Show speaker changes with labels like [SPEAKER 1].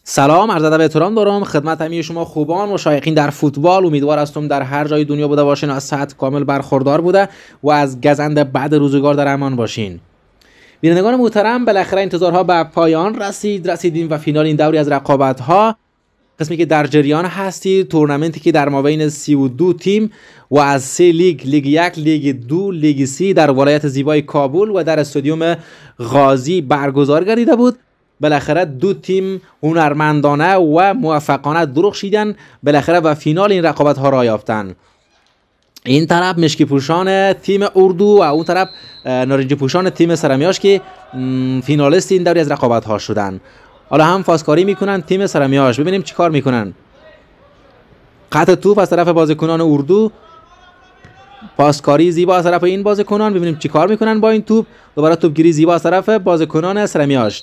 [SPEAKER 1] سلام، عرض ادب و احترام دارم خدمت همه شما خوبان و شایقین در فوتبال. امیدوار هستم در هر جای دنیا بوده باشین از صحت کامل برخوردار بوده و از گزند بعد روزگار در امان باشین. بینندگان محترم، بالاخره انتظارها به پایان رسیدیم و فینال این دوری از رقابت‌ها، قسمی که در جریان هستید، تورنمنتی که در مابین 32 تیم و از 3 لیگ، لیگ 1، لیگ 2، لیگ 3 در ولایت زیبای کابل و در استادیوم غازی برگزار گردیده بود. بالاخره دو تیم هنرمندانه و موفقانه درخشیدن بالاخره و فینال این رقابت ها را یافتند. این طرف مشکی پوشان تیم اردو و اون طرف نارنجی پوشان تیم سرمیاش که فینالیست این دوری از رقابت ها شدن. حالا هم فاسکاری میکنن تیم سرمیاش، ببینیم چی کار میکنن. قطع توپ از طرف بازیکنان اردو، پاسکاری زیبا از طرف این بازیکنان، ببینیم چی کار میکنن با این توپ. دوباره توپگیری زیبا از طرف بازیکنان سرمیاش.